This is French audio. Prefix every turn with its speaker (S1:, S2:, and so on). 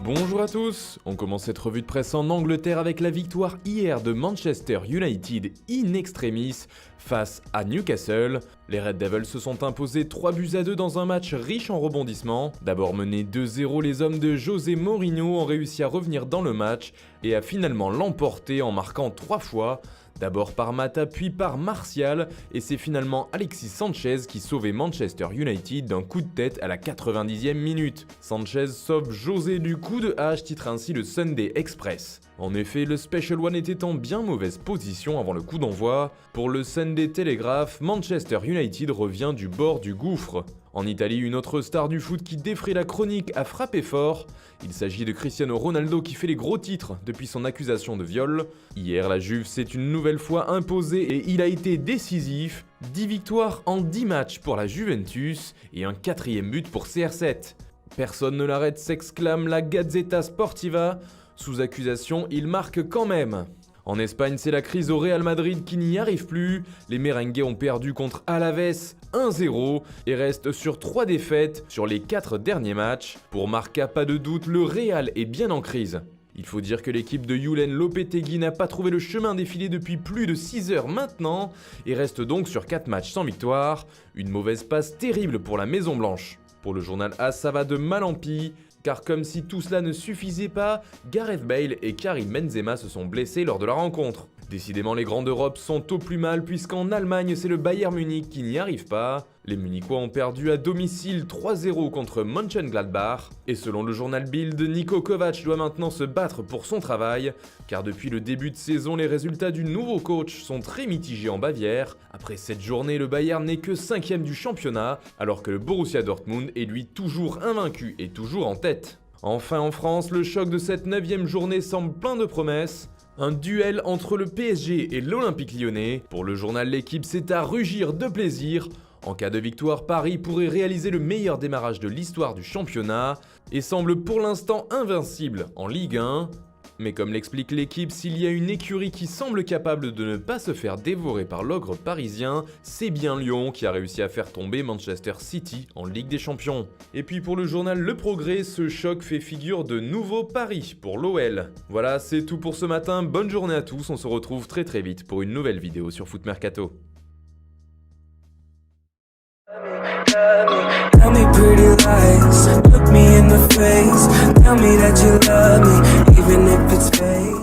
S1: Bonjour à tous, on commence cette revue de presse en Angleterre avec la victoire hier de Manchester United in extremis face à Newcastle. Les Red Devils se sont imposés 3-2 dans un match riche en rebondissements. D'abord menés 2-0, les hommes de José Mourinho ont réussi à revenir dans le match et à finalement l'emporter en marquant 3 fois. D'abord par Mata puis par Martial, et c'est finalement Alexis Sanchez qui sauvait Manchester United d'un coup de tête à la 90e minute. Sanchez sauve José du coup de hache, titre ainsi le Sunday Express. En effet, le Special One était en bien mauvaise position avant le coup d'envoi. Pour le Sunday Telegraph, Manchester United revient du bord du gouffre. En Italie, une autre star du foot qui défraie la chronique a frappé fort. Il s'agit de Cristiano Ronaldo qui fait les gros titres depuis son accusation de viol. Hier, la Juve s'est une nouvelle fois imposée et il a été décisif. 10 victoires en 10 matchs pour la Juventus et un 4e but pour CR7. Personne ne l'arrête, s'exclame la Gazzetta Sportiva. Sous accusation, il marque quand même. En Espagne, c'est la crise au Real Madrid qui n'y arrive plus. Les merengues ont perdu contre Alaves 1-0 et restent sur 3 défaites sur les 4 derniers matchs. Pour Marca, pas de doute, le Real est bien en crise. Il faut dire que l'équipe de Julen Lopetegui n'a pas trouvé le chemin défilé depuis plus de 6 heures maintenant et reste donc sur 4 matchs sans victoire. Une mauvaise passe terrible pour la Maison Blanche. Pour le journal AS, ça va de mal en pis. Car comme si tout cela ne suffisait pas, Gareth Bale et Karim Benzema se sont blessés lors de la rencontre. Décidément, les grands d'Europe sont au plus mal puisqu'en Allemagne, c'est le Bayern Munich qui n'y arrive pas. Les Munichois ont perdu à domicile 3-0 contre Mönchengladbach. Et selon le journal Bild, Niko Kovac doit maintenant se battre pour son travail, car depuis le début de saison, les résultats du nouveau coach sont très mitigés en Bavière. Après cette journée, le Bayern n'est que 5e du championnat, alors que le Borussia Dortmund est lui toujours invaincu et toujours en tête. Enfin en France, le choc de cette 9e journée semble plein de promesses. Un duel entre le PSG et l'Olympique Lyonnais. Pour le journal L'équipe, c'est à rugir de plaisir. En cas de victoire, Paris pourrait réaliser le meilleur démarrage de l'histoire du championnat et semble pour l'instant invincible en Ligue 1. Mais comme l'explique L'équipe, s'il y a une écurie qui semble capable de ne pas se faire dévorer par l'ogre parisien, c'est bien Lyon qui a réussi à faire tomber Manchester City en Ligue des Champions. Et puis pour le journal Le Progrès, ce choc fait figure de nouveau pari pour l'OL. Voilà, c'est tout pour ce matin, bonne journée à tous, on se retrouve très vite pour une nouvelle vidéo sur Foot Mercato.
S2: Tell me pretty lies, look me in the face, tell me that you love me, even if it's fake.